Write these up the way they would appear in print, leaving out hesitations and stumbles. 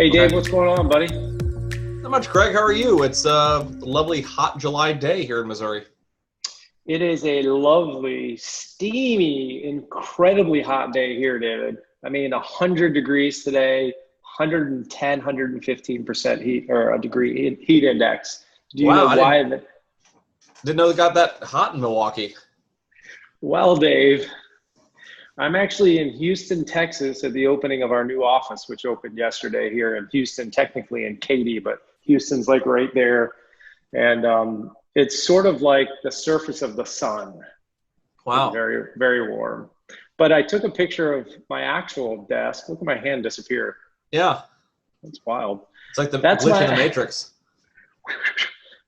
Hey Dave, what's going on, buddy? Not much, Craig. How are you? It's a lovely hot July day here in Missouri. It is a lovely, steamy, incredibly hot day here, David. I mean, 100 degrees today, 110, 115% heat or a degree heat index. Do you know Wow, I didn't why? didn't know it got that hot in Milwaukee. Well, Dave, I'm actually in Houston, Texas at the opening of our new office, which opened yesterday here in Houston, technically in Katy, but Houston's like right there. And it's sort of like the surface of the sun. It's Wow. very, very warm. But I took a picture of my actual desk. Look at my hand disappear. Yeah, That's wild. it's like the That's glitch in the my Matrix.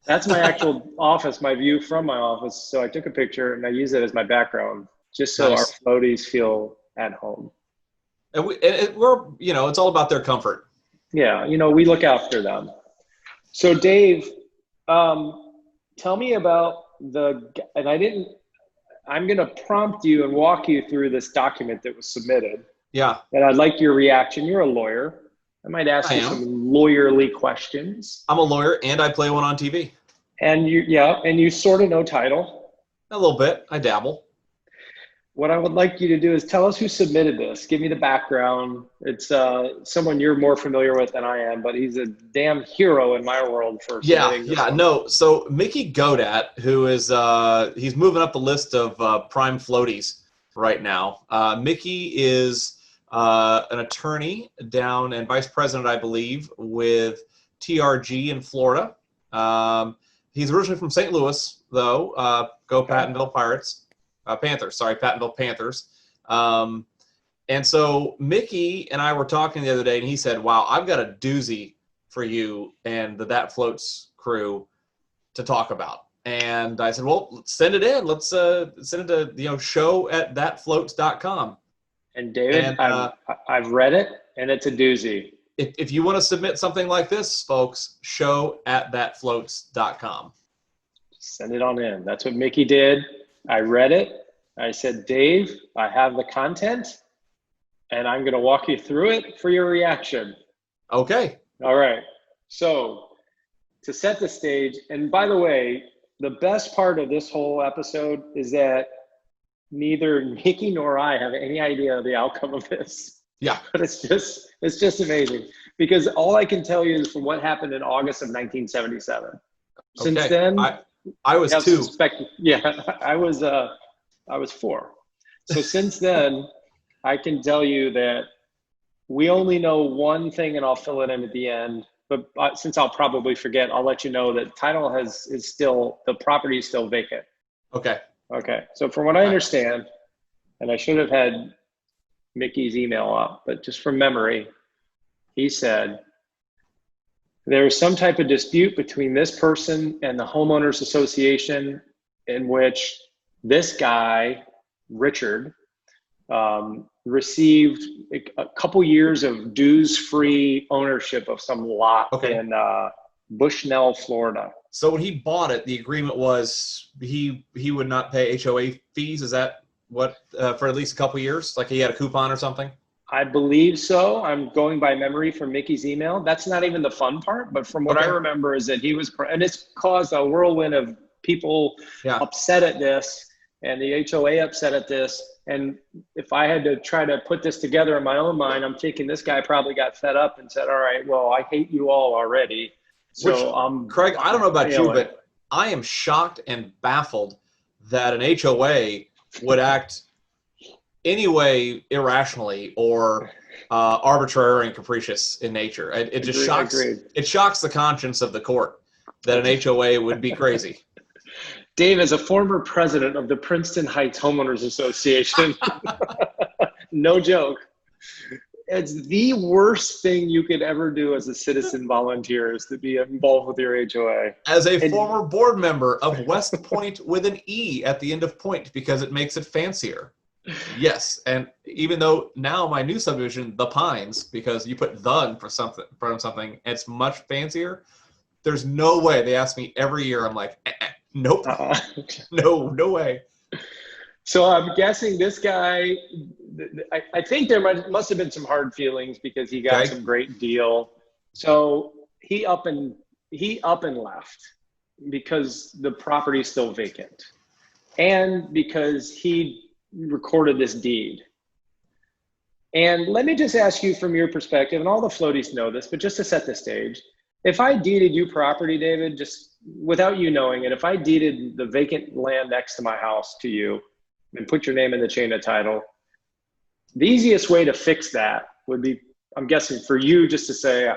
that's my actual office, my view from my office. So I took a picture and I use it as my background, just so our Nice. floaties feel at home. And we're, it's all about their comfort. Yeah, we look after them. So Dave, tell me about I'm going to prompt you and walk you through this document that was submitted. Yeah, And I'd like your reaction. You're a lawyer. I might ask I you am. some lawyerly questions. I'm a lawyer and I play one on TV. And you sort of know title. A little bit. I dabble. What I would like you to do is tell us who submitted this. Give me the background. It's someone you're more familiar with than I am, but he's a damn hero in my world for submitting this one. No. So Mickey Godat, who is he's moving up the list of prime floaties right now. Mickey is an attorney down and vice president, I believe, with TRG in Florida. He's originally from St. Louis, though. Go Pattonville Pirates. Pattonville Panthers. And so Mickey and I were talking the other day, and he said, wow, I've got a doozy for you and the That Floats crew to talk about. And I said, well, let's send it in. Let's send it to, show@thatfloats.com. And David, And I've read it, and it's a doozy. if you want to submit something like this, folks, show@thatfloats.com. Send it on in. That's what Mickey did. I read it. I said, Dave, I have the content, and I'm going to walk you through it for your reaction. Okay. All right. So to set the stage, and by the way, the best part of this whole episode is that neither Mickey nor I have any idea of the outcome of this. Yeah. But it's just amazing, because all I can tell you is from what happened in August of 1977. Since Okay. then, I was 2. I was 4. So since then, I can tell you that we only know one thing, and I'll fill it in at the end. But since I'll probably forget, I'll let you know that title the property is still vacant. Okay. Okay. So from what I understand, and I should have had Mickey's email up, but just from memory, he said there is some type of dispute between this person and the homeowners association in which this guy, Richard, received a couple years of dues-free ownership of some lot in Bushnell, Florida. So when he bought it, the agreement was he would not pay HOA fees. Is that what for at least a couple years? Like he had a coupon or something? I believe so. I'm going by memory from Mickey's email. That's not even the fun part, but from what I remember is that he was, and it's caused a whirlwind of people upset at this, and the HOA upset at this. And if I had to try to put this together in my own mind, I'm thinking this guy probably got fed up and said, all right, well, I hate you all already. So Craig, I don't know about you, but I am shocked and baffled that an HOA would act anyway irrationally or arbitrary and capricious in nature. It just shocks the conscience of the court that an HOA would be crazy. Dave is a former president of the Princeton Heights Homeowners Association. No joke. It's the worst thing you could ever do as a citizen volunteer is to be involved with your HOA. As a former board member of West Point with an E at the end of point because it makes it fancier. Yes, and even though now my new subdivision, The Pines, because you put "the" in for something, it's much fancier. There's no way. They ask me every year. I'm like, nope, no way. So I'm guessing this guy. I think there must have been some hard feelings because he got some great deal. So he up and left because the property is still vacant, and because he recorded this deed. And let me just ask you from your perspective, and all the floaties know this, but just to set the stage, if I deeded you property, David, just without you knowing it, if I deeded the vacant land next to my house to you and put your name in the chain of title, the easiest way to fix that would be, I'm guessing, for you just to say,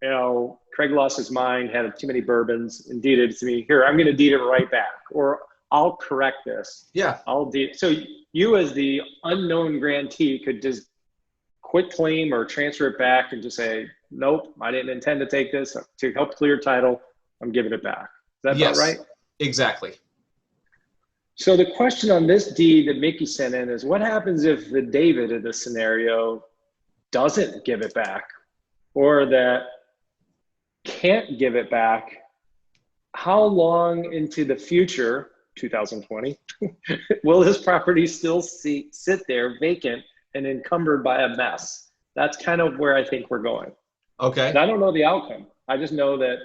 you know, Craig lost his mind, had too many bourbons, and deeded it to me. Here, I'm going to deed it right back, or I'll correct this. Yeah. I'll deed. So you, as the unknown grantee, could just quit claim or transfer it back and just say, nope, I didn't intend to take this to help clear title. I'm giving it back. Is that about right? Exactly. So the question on this deed that Mickey sent in is, what happens if the David in this scenario doesn't give it back, or that can't give it back? How long into the future, 2020, will this property still sit there vacant and encumbered by a mess? That's kind of where I think we're going. Okay. And I don't know the outcome. I just know that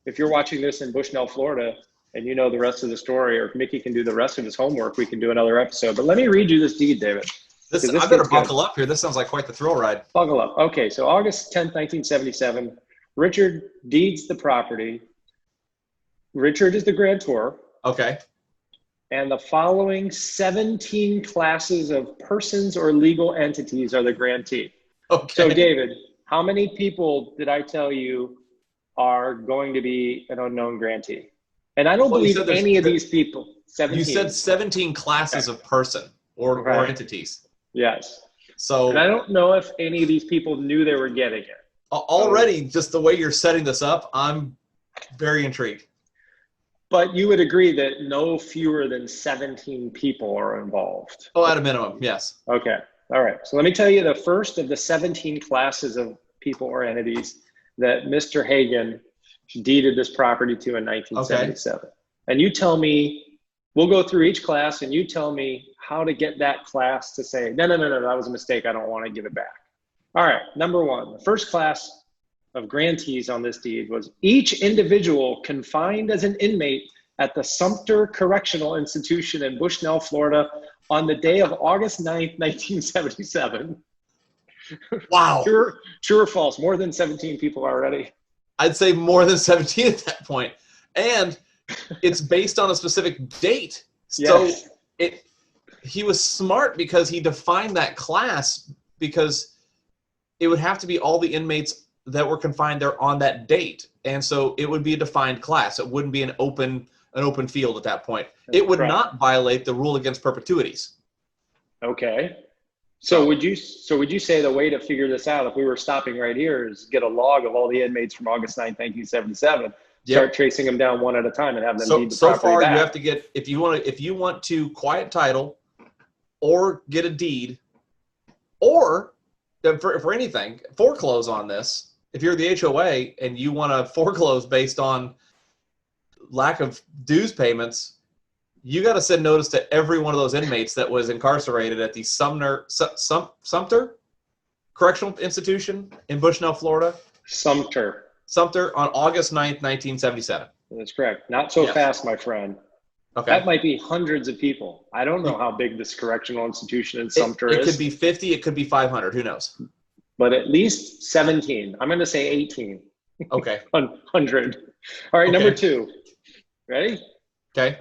if you're watching this in Bushnell, Florida, and you know the rest of the story, or if Mickey can do the rest of his homework, we can do another episode. But let me read you this deed, David. This I better buckle up here. This sounds like quite the thrill ride. Buckle up. Okay, so August 10th, 1977, Richard deeds the property. Richard is the grantor. Okay. And the following 17 classes of persons or legal entities are the grantee. Okay. So David, how many people did I tell you are going to be an unknown grantee? And I don't believe any of these people. 17. You said 17 classes of person or entities. Yes. So, and I don't know if any of these people knew they were getting it. Already, just the way you're setting this up, I'm very intrigued. But you would agree that no fewer than 17 people are involved. Oh, at a minimum, yes. Okay. All right. So let me tell you the first of the 17 classes of people or entities that Mr. Hagan deeded this property to in 1977. Okay. And you tell me, we'll go through each class and you tell me how to get that class to say, no, that was a mistake. I don't want to give it back. All right. Number one, the first class of grantees on this deed was each individual confined as an inmate at the Sumter Correctional Institution in Bushnell, Florida on the day of August 9th, 1977. Wow. True or false? More than 17 people already? I'd say more than 17 at that point. And it's based on a specific date. So yes. He was smart because he defined that class, because it would have to be all the inmates that were confined there on that date. And so it would be a defined class. It wouldn't be an open field at that point. It would not violate the rule against perpetuities. Okay. So would you say the way to figure this out, if we were stopping right here, is get a log of all the inmates from August 9th, 1977, start tracing them down one at a time and have them deed the property so far back. You have to get, if you want to quiet title or get a deed, or for anything, foreclose on this. If you're the HOA and you want to foreclose based on lack of dues payments, you got to send notice to every one of those inmates that was incarcerated at the Sumter Correctional Institution in Bushnell, Florida. Sumter on August 9th, 1977. That's correct. Not so fast, my friend. Okay. That might be hundreds of people. I don't know how big this correctional institution in Sumter is. It could be 50. It could be 500. Who knows? But at least 17. I'm going to say 18. Okay. 100. All right, number two. Ready? Okay.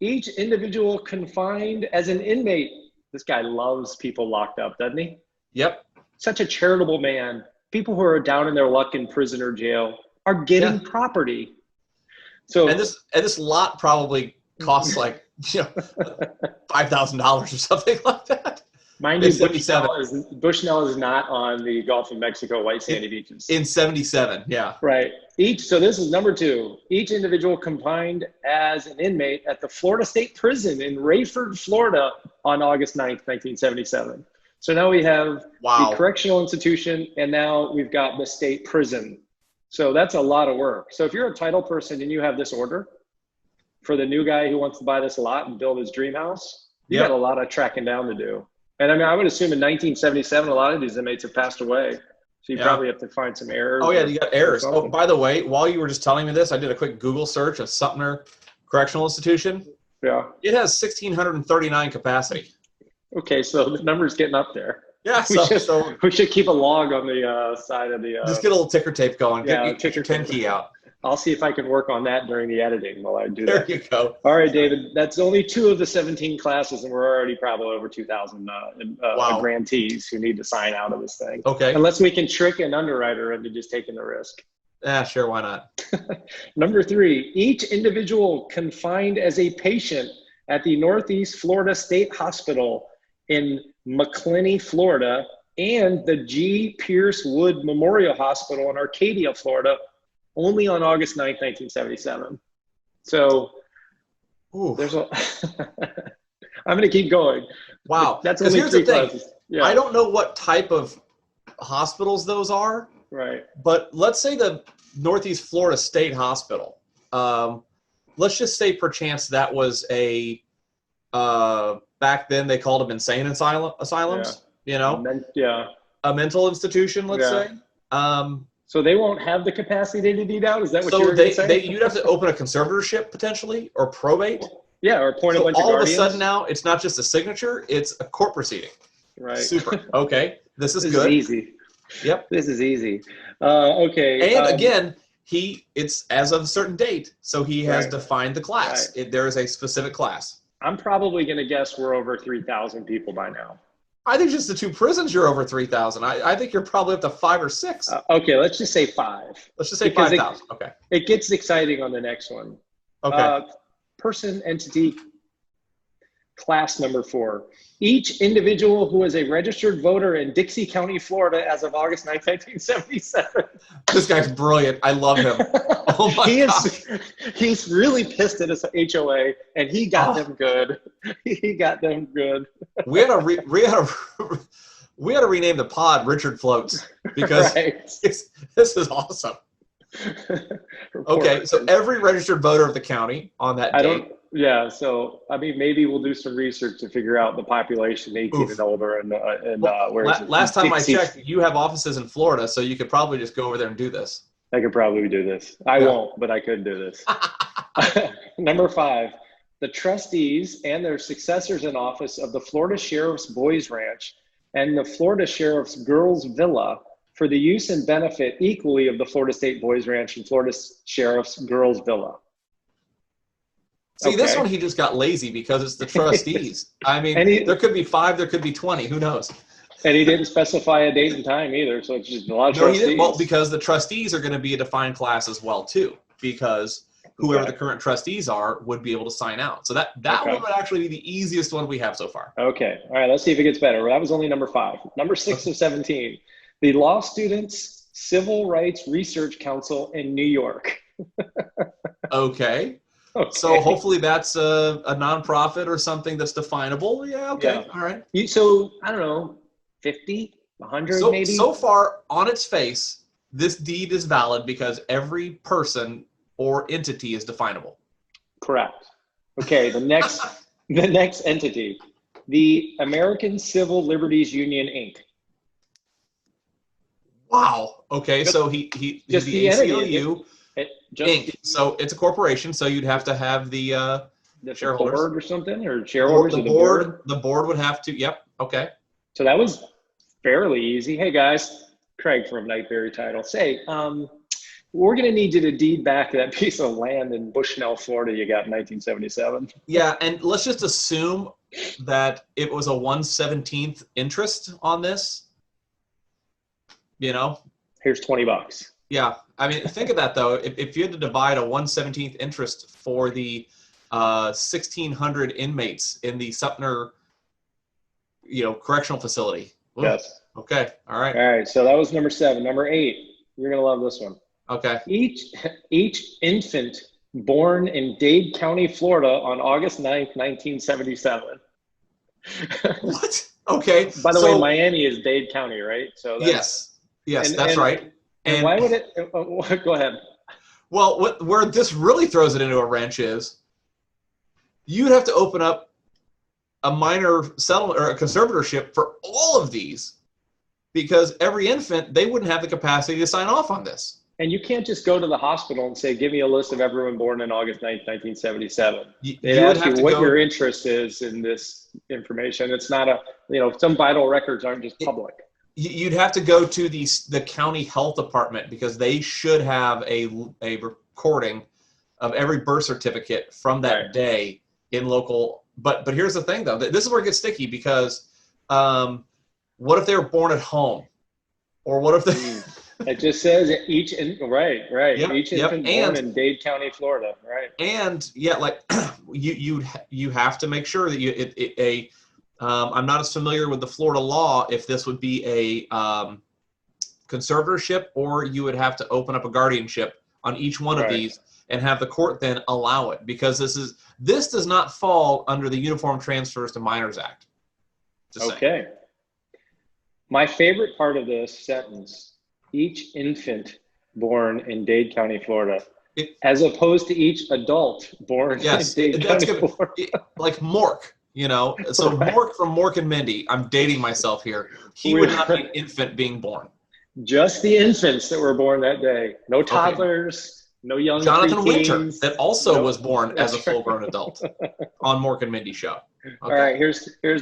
Each individual confined as an inmate. This guy loves people locked up, doesn't he? Yep. Such a charitable man. People who are down in their luck in prison or jail are getting property. So and this lot probably costs like $5,000 or something like that. Mind you, Bushnell is not on the Gulf of Mexico white sandy beaches. In 77, yeah. Right. So this is number two. Each individual confined as an inmate at the Florida State Prison in Rayford, Florida on August 9th, 1977. So now we have the correctional institution, and now we've got the state prison. So that's a lot of work. So if you're a title person and you have this order for the new guy who wants to buy this lot and build his dream house, you got a lot of tracking down to do. And I mean, I would assume in 1977, a lot of these inmates have passed away. So you probably have to find some errors. Oh, yeah, you got errors. Oh, by the way, while you were just telling me this, I did a quick Google search of Sumter Correctional Institution. Yeah. It has 1,639 capacity. Okay, so the number's getting up there. Yeah, we should keep a log on the side of the. Just get a little ticker tape going. Yeah, get your 10 key out. I'll see if I can work on that during the editing while I do that. There you go. All right, David. That's only 2 of the 17 classes, and we're already probably over 2,000 grantees who need to sign out of this thing. Okay. Unless we can trick an underwriter into just taking the risk. Sure, why not? Number 3, each individual confined as a patient at the Northeast Florida State Hospital in McClinney, Florida, and the G. Pierce Wood Memorial Hospital in Arcadia, Florida, only on August 9th, 1977. So there's a, I'm going to keep going. Wow. That's only 3 classes. Yeah. I don't know what type of hospitals those are. Right. But let's say the Northeast Florida State Hospital. Let's just say perchance that was a, back then they called them insane asylums, you know? A mental institution, let's say. So they won't have the capacity to deed out? Is that what you're saying? You'd have to open a conservatorship potentially, or probate. Yeah, or appoint a bunch of guardians. All of a sudden now, it's not just a signature, it's a court proceeding. Right. Super. Okay. This is good. This is easy. Yep. This is easy. Okay. And again, it's as of a certain date, so he has defined the class. Right. There is a specific class. I'm probably going to guess we're over 3,000 people by now. I think just the 2 prisons, you're over 3,000. I think you're probably up to 5 or 6. Okay, let's just say 5. Let's just say 5,000. Okay. It gets exciting on the next one. Okay. Person, entity, class number 4. Each individual who is a registered voter in Dixie County, Florida, as of August 9th, 1977. This guy's brilliant. I love him. Oh my God. He's really pissed at his HOA, and he got them good. He got them good. We had to rename the pod Richard Floats because this is awesome. Okay, so every registered voter of the county on that date. Yeah, so I mean, maybe we'll do some research to figure out the population 18 and older, and where is it? Last time I checked, you have offices in Florida, so you could probably just go over there and do this. I could probably do this. I won't, but I could do this. Number 5, the trustees and their successors in office of the Florida Sheriff's Boys Ranch and the Florida Sheriff's Girls Villa for the use and benefit equally of the Florida State Boys Ranch and Florida Sheriff's Girls Villa. See, this one he just got lazy because it's the trustees. I mean, there could be 5, there could be 20. Who knows? And he didn't specify a date and time either, so it's just a lot of trustees. He didn't. Well, because the trustees are going to be a defined class as well, too, because whoever the current trustees are would be able to sign out. So that one would actually be the easiest one we have so far. Okay. All right, let's see if it gets better. That was only number 5. Number 6 of 17, the Law Students Civil Rights Research Council in New York. Okay. So hopefully that's a nonprofit or something that's definable. Yeah, okay, all right. So, I don't know, 50, 100 maybe? So far, on its face, this deed is valid because every person or entity is definable. Correct. Okay, the next entity, the American Civil Liberties Union, Inc. Wow. Okay, so he's just the ACLU. Inc. So it's a corporation, so you'd have to have the shareholders board or something, or shareholders of the board. The board would have to. Yep. Okay. So that was fairly easy. Hey guys, Craig from Nightberry Title. Say, we're going to need you to deed back that piece of land in Bushnell, Florida you got in 1977. Yeah, and let's just assume that it was a 1/17th interest on this. You know, here's $20. Yeah, I mean, think of that though. If you had to divide a 1/17th interest for the 1,600 inmates in the Sumter, correctional facility. Ooh. Yes. Okay. All right. All right. So that was number 7. Number 8. You're gonna love this one. Okay. Each infant born in Dade County, Florida, on August 9th, 1977. What? Okay. By the way, Miami is Dade County, right? So yes, that's right. And why would it? Go ahead. Well, where this really throws it into a wrench is you'd have to open up a minor settlement or a conservatorship for all of these. because every infant, they wouldn't have the capacity to sign off on this. And you can't just go to the hospital and say, give me a list of everyone born on August 9th, 1977. They ask you what your interest is in this information. It's not a, some vital records aren't just public. You'd have to go to the county health department, because they should have a recording of every birth certificate from that day in local. But here's the thing, though. This is where it gets sticky, because what if they were born at home? Or what if they... It just says each infant born in Dade County, Florida, right? And like you have to make sure that I'm not as familiar with the Florida law if this would be a conservatorship, or you would have to open up a guardianship on each one of these and have the court then allow it, because this does not fall under the Uniform Transfers to Minors Act. Okay. My favorite part of this sentence: each infant born in Dade County, Florida, as opposed to each adult born in Dade County, Florida. Like Mork, So Mork from Mork and Mindy, I'm dating myself here. He would not be an infant being born. Just the infants that were born that day. No toddlers, no young Jonathan Winter, that also was born as a full-grown adult on Mork and Mindy show. Okay. All right,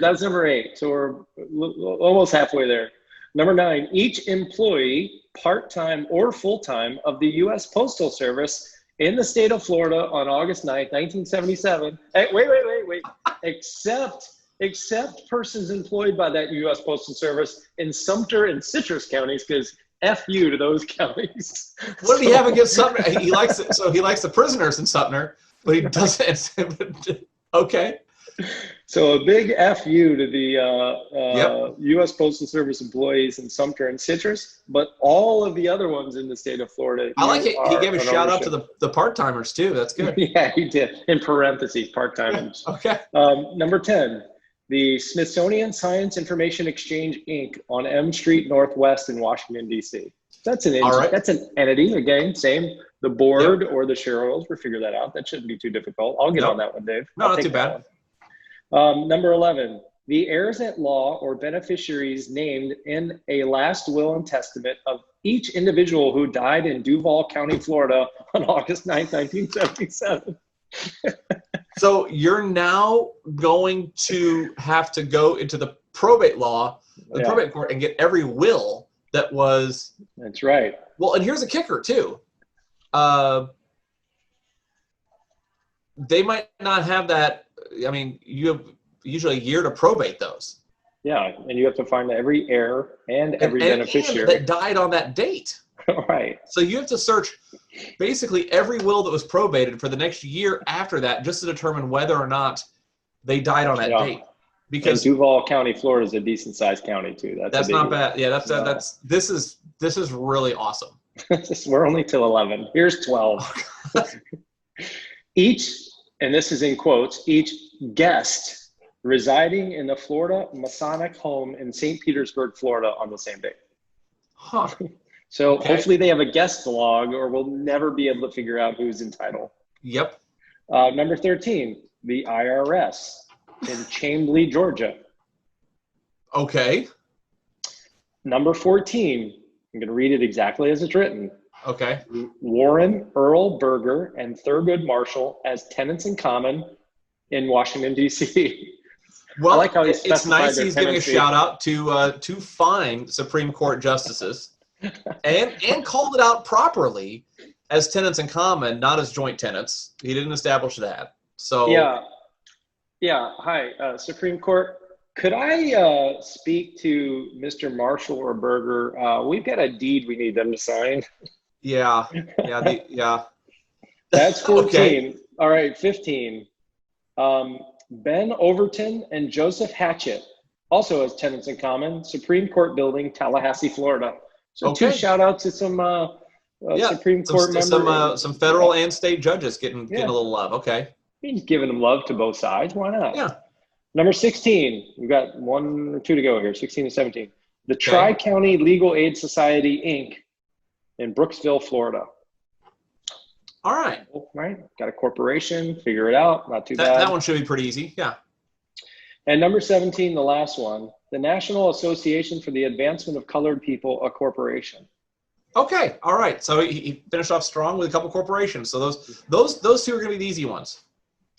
that's number 8. So we're almost halfway there. Number 9, each employee, part-time or full-time, of the U.S. Postal Service in the state of Florida on August 9th, 1977. Hey, wait. Except persons employed by that U.S. Postal Service in Sumter and Citrus counties, because F you to those counties. What did he have against Sumter? He likes it. So he likes the prisoners in Sumter, but he doesn't. Okay. So a big F you to the U.S. Postal Service employees in Sumter and Citrus, but all of the other ones in the state of Florida. I like it. He gave a shout out to the part-timers too. That's good. Yeah, he did. In parentheses, part-timers. Okay. Number 10, the Smithsonian Science Information Exchange, Inc. on M Street Northwest in Washington, D.C. That's an entity. Again, same. The board or the shareholders will figure that out. That shouldn't be too difficult. I'll get on that one, Dave. No, not too bad. Number 11, the heirs at law or beneficiaries named in a last will and testament of each individual who died in Duval County, Florida on August 9th, 1977. So you're now going to have to go into the probate law, the probate court, and get every will that was. That's right. Well, and here's a kicker too. They might not have that. I mean, you have usually a year to probate those. Yeah, and you have to find every heir and every beneficiary that died on that date. Right. So you have to search basically every will that was probated for the next year after that, just to determine whether or not they died on that date. Because and Duval County, Florida, is a decent sized county too. That's not bad. Yeah, this is really awesome. We're only till 11. Here's 12. Each, and this is in quotes, each guest residing in the Florida Masonic home in St. Petersburg, Florida on the same day. Huh. So hopefully they have a guest log, or we'll never be able to figure out who's entitled. Yep. Number 13, the IRS in Chamblee, Georgia. Okay. Number 14, I'm going to read it exactly as it's written. Okay. Warren Earl Berger and Thurgood Marshall as tenants in common in Washington, D.C. Well, I like how it's nice he's giving a shout out to 2 fine Supreme Court justices and called it out properly as tenants in common, not as joint tenants. He didn't establish that. So yeah. Hi, Supreme Court. Could I speak to Mr. Marshall or Berger? We've got a deed we need them to sign. Yeah. That's 14. Okay. All right, 15. Ben Overton and Joseph Hatchett, also as tenants in common, Supreme Court Building, Tallahassee, Florida. So 2 shout outs to some Supreme Court members. Some federal and state judges getting a little love. Okay. He's giving them love to both sides. Why not? Yeah. Number 16. We've got 1 or 2 to go here, 16 and 17. The Tri-County Legal Aid Society, Inc. in Brooksville, Florida. All right. Right. Got a corporation. Figure it out. Not too bad. That one should be pretty easy. Yeah. And number 17, the last one, the National Association for the Advancement of Colored People, a corporation. Okay, all right. So he finished off strong with a couple corporations. So those two are going to be the easy ones.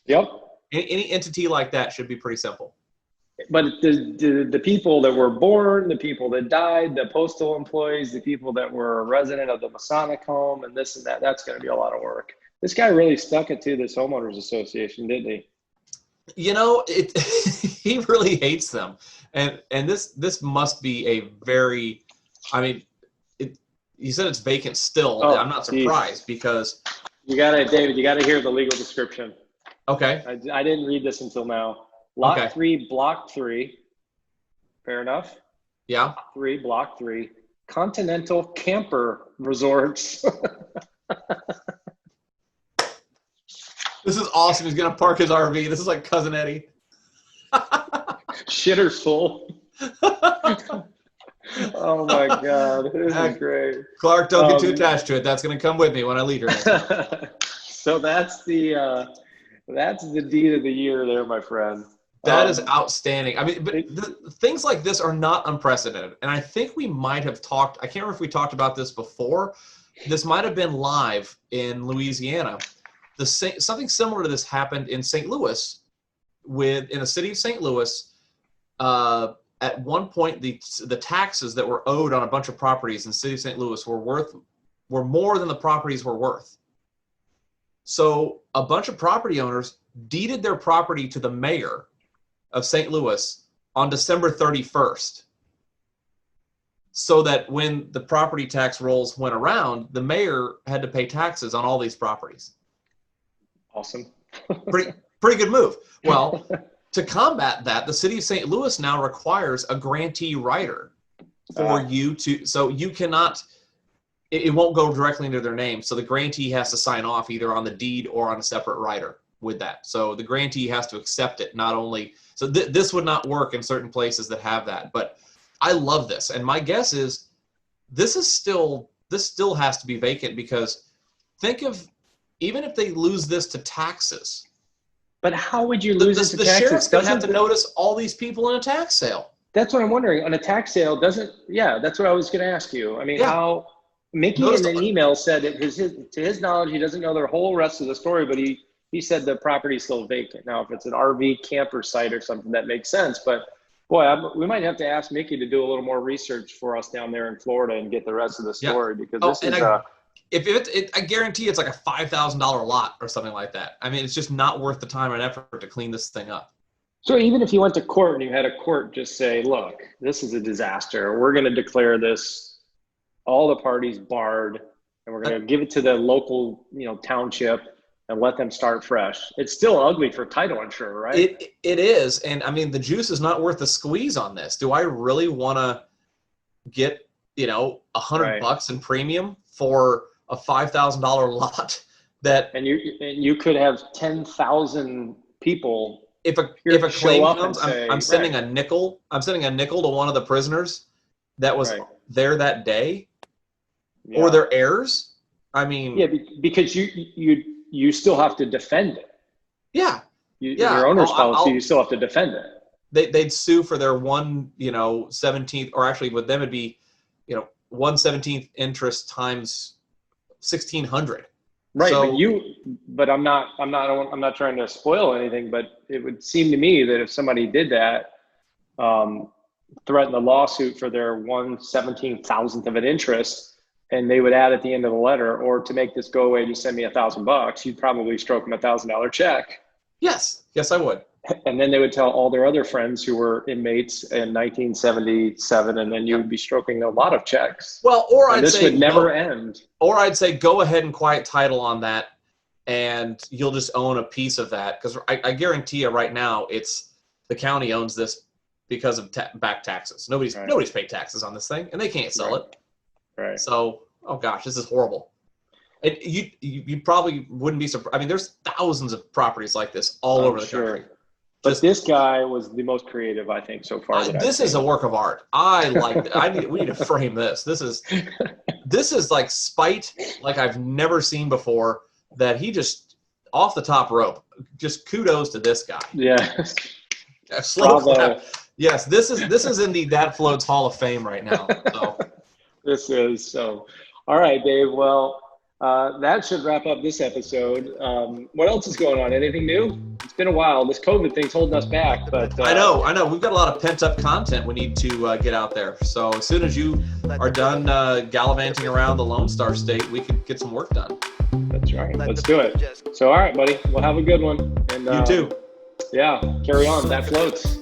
Yep. Any entity like that should be pretty simple. But the people that were born, the people that died, the postal employees, the people that were a resident of the Masonic home, and this and that, that's going to be a lot of work. This guy really stuck it to this homeowners association, didn't he? You know, he really hates them, and this must be a very, I mean, you said it's vacant still. Oh, I'm not surprised because David, you gotta hear the legal description. Okay. I didn't read this until now. Lot 3, block 3. Fair enough. Yeah. Lot 3, block 3. Continental camper resorts. This is awesome. He's gonna park his RV. This is like Cousin Eddie. Shitter's full. Oh my God, this is great. Clark, don't get too attached to it. That's gonna come with me when I leave here. So that's the deed of the year there, my friend. That is outstanding. I mean, but things like this are not unprecedented. And I think we might have talked, I can't remember if we talked about this before. This might have been live in Louisiana. Something similar to this happened in St. Louis, in the city of St. Louis. At one point, the taxes that were owed on a bunch of properties in the city of St. Louis were more than the properties were worth. So a bunch of property owners deeded their property to the mayor of St. Louis on December 31st. So that when the property tax rolls went around, the mayor had to pay taxes on all these properties. Awesome. pretty good move. Well, to combat that, the city of St. Louis now requires a grantee rider for you to, so you cannot, it won't go directly into their name. So the grantee has to sign off either on the deed or on a separate rider with that. So the grantee has to accept it, not only, so this would not work in certain places that have that, but I love this. And my guess is this still has to be vacant because think of, even if they lose this to taxes. But how would you lose it to taxes? The sheriff's going to have to notice all these people in a tax sale. That's what I'm wondering. On a tax sale, that's what I was going to ask you. I mean, how Mickey in an email said that to his knowledge, he doesn't know the whole rest of the story, but he said the property's still vacant. Now, if it's an RV camper site or something, that makes sense. But boy, we might have to ask Mickey to do a little more research for us down there in Florida and get the rest of the story because this is I guarantee it's like a $5,000 lot or something like that. I mean, it's just not worth the time and effort to clean this thing up. So even if you went to court and you had a court just say, look, this is a disaster. We're going to declare this, all the parties barred, and we're going to give it to the local, township and let them start fresh. It's still ugly for title insurer, right? It is. And I mean, the juice is not worth the squeeze on this. Do I really want to get, $100 in premium for a $5,000 lot and you could have 10,000 people. If a claim comes, I'm sending a nickel. I'm sending a nickel to one of the prisoners that was there that day, or their heirs. I mean, because you still have to defend it. Yeah, your owner's policy, you still have to defend it. They'd sue for their 1/17th, or actually with them it'd be 1/17th interest times 1,600. Right, so, but I'm not trying to spoil anything, but it would seem to me that if somebody did that, threaten a lawsuit for their 1/17,000th of an interest, and they would add at the end of the letter, or to make this go away, just send me $1,000, you'd probably stroke them $1,000 check. Yes, I would. And then they would tell all their other friends who were inmates in 1977, and then you would be stroking a lot of checks. Well, this would never end. Or I'd say go ahead and quiet title on that, and you'll just own a piece of that. Because I guarantee you right now, it's the county owns this because of back taxes. Nobody's paid taxes on this thing, and they can't sell it. Right. So, oh gosh, this is horrible. And you probably wouldn't be surprised. I mean, there's thousands of properties like this all over the country. But this guy was the most creative, I think, so far. This is a work of art. I like it. We need to frame this. This is like spite like I've never seen before, that he just off the top rope. Just kudos to this guy. Yeah. Slow Bravo. clap. Yes, this is in the That Floats Hall of Fame right now. So. This is so. All right, Dave. Well, that should wrap up this episode. What else is going on? Anything new? It's been a while. This COVID thing's holding us back, but I know. We've got a lot of pent up content we need to get out there. So as soon as you are done gallivanting around the Lone Star State, we could get some work done. That's right. Let's do it. So, all right, buddy. Well, have a good one. And you too. Yeah, carry on. That floats.